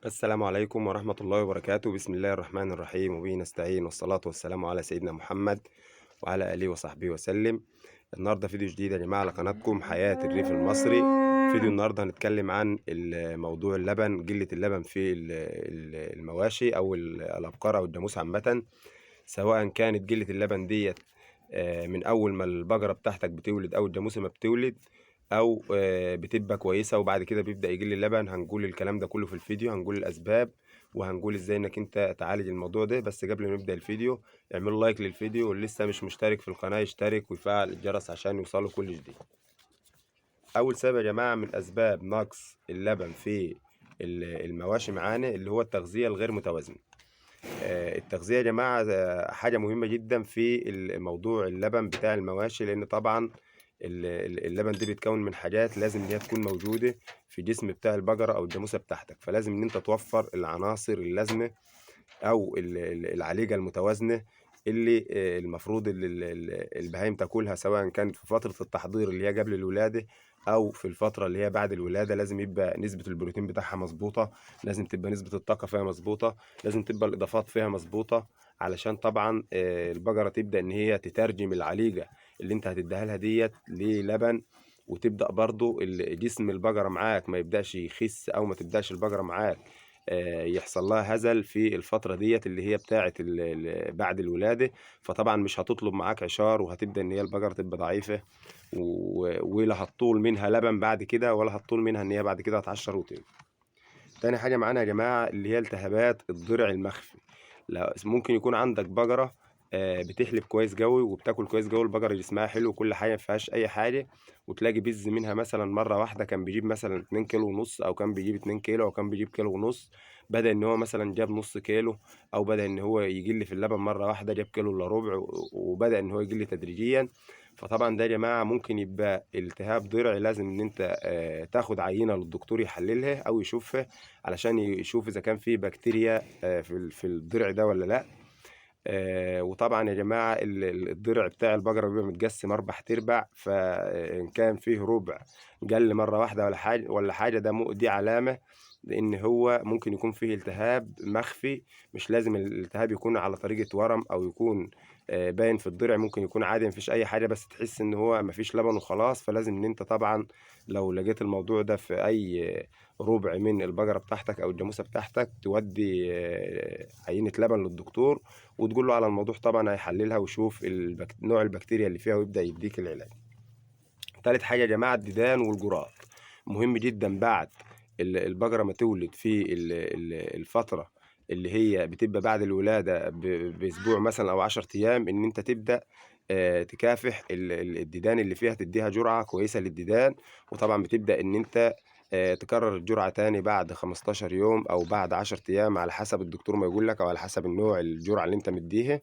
السلام عليكم ورحمة الله وبركاته. بسم الله الرحمن الرحيم وبه نستعين والصلاة والسلام على سيدنا محمد وعلى آله وصحبه وسلم. النهاردة فيديو جديد يا جماعة على قناتكم حياة الريف المصري. فيديو النهاردة هنتكلم عن موضوع اللبن، قلة اللبن في المواشي أو الأبقار أو الجاموس عامة، سواء كانت قلة اللبن ديت من أول ما البقرة بتاعتك بتولد أو الجاموسة ما بتولد، او بتبقى كويسه وبعد كده بيبدا يجي لي اللبن. هنقول الكلام ده كله في الفيديو، هنقول الاسباب وهنقول ازاي انك انت تعالج الموضوع ده. بس قبل ما نبدا الفيديو اعملوا لايك للفيديو، واللي لسه مش مشترك في القناه يشترك ويفعل الجرس عشان يوصله كل جديد. اول سبب يا جماعه من اسباب نقص اللبن في المواشي معانا اللي هو التغذيه الغير متوازنه. التغذيه يا جماعه حاجه مهمه جدا في موضوع اللبن بتاع المواشي، لان طبعا اللبن دي بيتكون من حاجات لازم ان هي تكون موجوده في جسم بتاع البقره او الجاموسه بتاعتك، فلازم ان انت توفر العناصر اللازمه او العليقه المتوازنه اللي المفروض البهايم تاكلها، سواء كانت في فتره التحضير اللي هي قبل الولاده او في الفتره اللي هي بعد الولاده. لازم يبقى نسبه البروتين بتاعها مظبوطه، لازم تبقى نسبه الطاقه فيها مظبوطه، لازم تبقى الاضافات فيها مظبوطه، علشان طبعا البقره تبدا ان هي تترجم العليقه اللي انت هتديها لها ديت للبن، وتبدا برضو جسم البقره معاك ما يبداش يخس، او ما تبداش البقره معاك يحصل لها هزل في الفترة ديت اللي هي بتاعة بعد الولادة. فطبعا مش هتطلب معاك عشار، وهتبدأ ان هي البقرة تبقى ضعيفة، ولا هتطول منها لبن بعد كده، ولا هتطول منها ان هي بعد كده هتعشر وتولد. تاني حاجة معانا يا جماعة اللي هي التهابات الضرع المخفي. ممكن يكون عندك بقرة بتحلب كويس قوي وبتاكل كويس قوي، البقرة جسمها حلو وكل حاجة مفيهاش أي حاجة، وتلاقي بيز منها مثلا مرة واحدة كان بيجيب مثلا 2 كيلو ونص، أو كان بيجيب 2 كيلو، أو كان بيجيب كيلو ونص، بدأ إن هو مثلا جاب نص كيلو، أو بدأ إن هو يقل في اللبن مرة واحدة جاب كيلو إلا ربع، وبدأ إن هو يقل تدريجيا. فطبعا ده يا جماعة ممكن يبقى التهاب ضرع، لازم إن أنت تاخد عينة للدكتور يحللها أو يشوفها علشان يشوف إذا كان في بكتيريا في الضرع ده ولا لأ. وطبعا يا جماعة الضرع بتاع البقرة بيبقى متقسم 4 تربع، فإن كان فيه ربع قل مرة واحدة ولا حاجة ده دي علامة لأن هو ممكن يكون فيه التهاب مخفي. مش لازم الالتهاب يكون على طريقة ورم أو يكون باين في الضرع، ممكن يكون عادي مفيش أي حاجة بس تحس إن هو مفيش لبن وخلاص. فلازم إن أنت طبعا لو لقيت الموضوع ده في أي ربع من البقرة بتاعتك أو الجاموسة بتاعتك، تودي عينة لبن للدكتور وتقول له على الموضوع، طبعا هيحللها ويشوف نوع البكتيريا اللي فيها ويبدأ يديك العلاج. تالت حاجة يا جماعة الديدان والجراد، مهم جدا بعد البقرة ما تولد في الفترة اللي هي بتبقى بعد الولادة بأسبوع مثلا أو 10 أيام، إن أنت تبدأ تكافح الديدان اللي فيها، تديها جرعة كويسة للديدان. وطبعا بتبدأ إن أنت تكرر الجرعة تاني بعد 15 يوم أو بعد 10 أيام على حسب الدكتور ما يقول لك، أو على حسب النوع الجرعة اللي أنت مديها.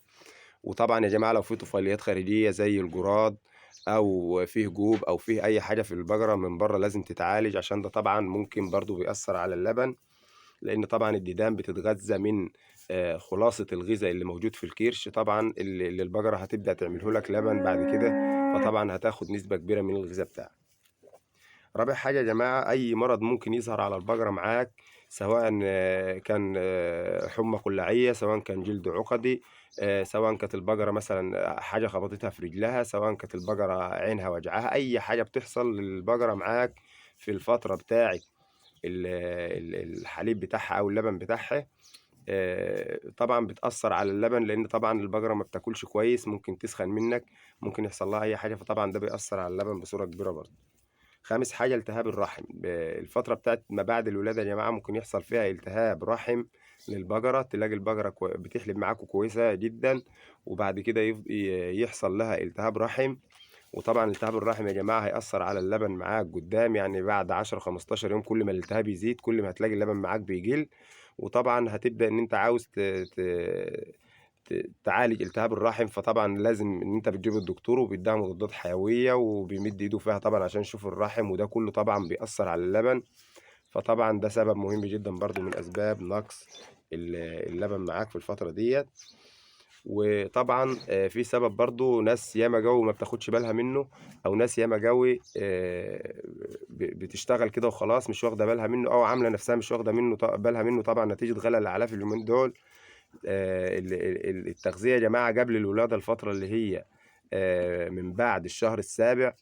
وطبعا يا جماعة لو في طفيليات خارجية زي الجراد، أو فيه جوب، أو فيه أي حاجة في البقرة من بره، لازم تتعالج، عشان ده طبعا ممكن برضو بيأثر على اللبن، لأن طبعا الديدان بتتغذى من خلاصة الغذاء اللي موجود في الكرش، طبعا اللي البقرة هتبدأ تعمله لك لبن بعد كده، فطبعا هتاخد نسبة كبيرة من الغذاء بتاعك. رابع حاجة يا جماعة أي مرض ممكن يظهر على البقرة معاك، سواء كان حمى قلعية، سواء كان جلد عقدي، سواء كانت البقرة مثلا حاجة خبطتها في رجلها، سواء كانت البقرة عينها وجعها، أي حاجة بتحصل للبقرة معاك في الفترة بتاعة الحليب بتاعها أو اللبن بتاعها، طبعا بتأثر على اللبن، لأن طبعا البقرة ما بتاكلش كويس، ممكن تسخن منك، ممكن يحصل لها أي حاجة، فطبعا ده بيأثر على اللبن بصورة كبيرة برضه. خامس حاجة التهاب الرحم، الفترة بتاعت ما بعد الولادة يا جماعة ممكن يحصل فيها التهاب رحم للبقرة، تلاقي البقرة بتحلب معاكوا كويسة جدا، وبعد كده يحصل لها التهاب رحم. وطبعا التهاب الرحم يا جماعة هيأثر على اللبن معاك قدام، يعني بعد 10 15 يوم كل ما الالتهاب يزيد كل ما هتلاقي اللبن معاك بيقل. وطبعا هتبدأ ان انت عاوز تعالج التهاب الرحم، فطبعا لازم ان انت بتجيب الدكتور وبيديها مضادات حيويه وبيمد ايده فيها طبعا عشان يشوف الرحم، وده كله طبعا بيأثر على اللبن. فطبعا ده سبب مهم جدا برضو من اسباب نقص اللبن معاك في الفتره ديت. وطبعًا في سبب برضه ناس ياما جوي ما بتاخدش بالها منه، أو ناس ياما جوي بتشتغل كده وخلاص مش واخدة بالها منه، أو عاملة نفسها مش واخدة منه بالها منه طبعًا نتيجة غلا الأعلاف اليومين دول. التغذية يا جماعة قبل الولادة الفترة اللي هي من بعد الشهر السابع،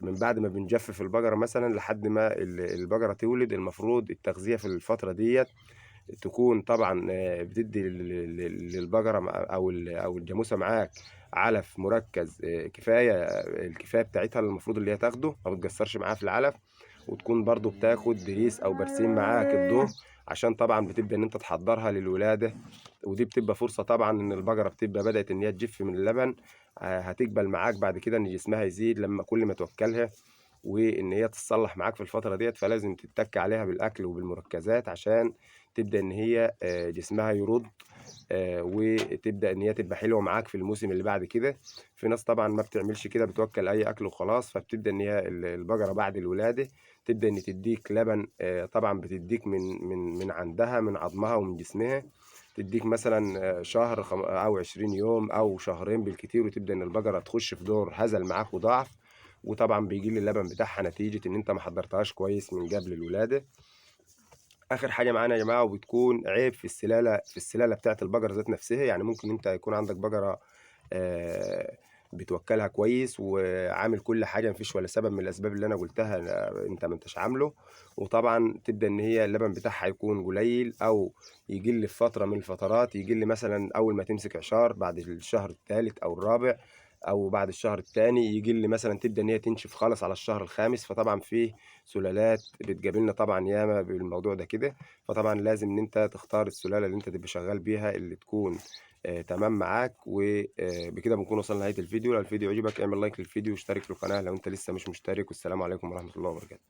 من بعد ما بنجفف البقرة مثلًا لحد ما البقرة تولد، المفروض التغذية في الفترة ديّة تكون طبعًا بتدّي للبقرة أو الجاموسة معاك علف مركّز كفاية، الكفاية بتاعتها اللي المفروض اللي هي تاخده، ما بتقصّرش معاها في العلف، وتكون برضه بتاخد بريس أو برسيم معاك الضُهر، عشان طبعًا بتبدأ إن أنت تحضّرها للولادة، ودي بتبقى فرصة طبعًا إن البقرة بتبقى بدأت إن هي تجِف من اللبن، هتقبل معاك بعد كده إن جسمها يزيد لمّا كل ما توكّلها، وإن هي تتصلّح معاك في الفترة ديّة، فلازم تتّك عليها بالأكل وبالمركّزات عشان تبدأ إن هي جسمها يرُد، وتبدأ إن هي تبقى حلوة معاك في الموسم اللي بعد كده. في ناس طبعًا ما بتعملش كده، بتوكّل أي أكل وخلاص، فبتبدأ إن هي البقرة بعد الولادة تبدأ إن تدّيك لبن، طبعًا بتدّيك من عندها من عضمها ومن جسمها، تدّيك مثلًا شهر أو 20 يوم أو شهرين بالكتير، وتبدأ إن البقرة تخش في دور هزل معاك وضعف، وطبعًا بيقل اللبن بتاعها نتيجة إن أنت ما حضّرتهاش كويس من قبل الولادة. آخر حاجة معانا يا جماعة وبتكون عيب في السلالة بتاعة البقرة ذات نفسها، يعني ممكن أنت يكون عندك بقرة آآ بتوكّلها كويس وعامل كل حاجة، ما فيش ولا سبب من الأسباب اللي أنا قُلتها أنت ما أنتش عامله، وطبعًا تبدأ إن هي اللبن بتاعها يكون قليل أو يقِل في فترة من الفترات، يقِل مثلًا أول ما تمسك عشار بعد الشهر التالت أو الرابع أو بعد الشهر التاني، يقِل مثلًا تبدأ إن هي تنشف خالص على الشهر الخامس، فطبعًا في سلالات بتقابلنا طبعًا ياما بالموضوع ده كده، فطبعًا لازم إن أنت تختار السلالة اللي أنت تبقى شغّال بيها اللي تكون تمام معاك، بكده بنكون وصلنا لنهاية الفيديو. لو الفيديو عجبك اعمل لايك للفيديو واشترك في القناة لو أنت لسه مش مشترك، والسلام عليكم ورحمة الله وبركاته.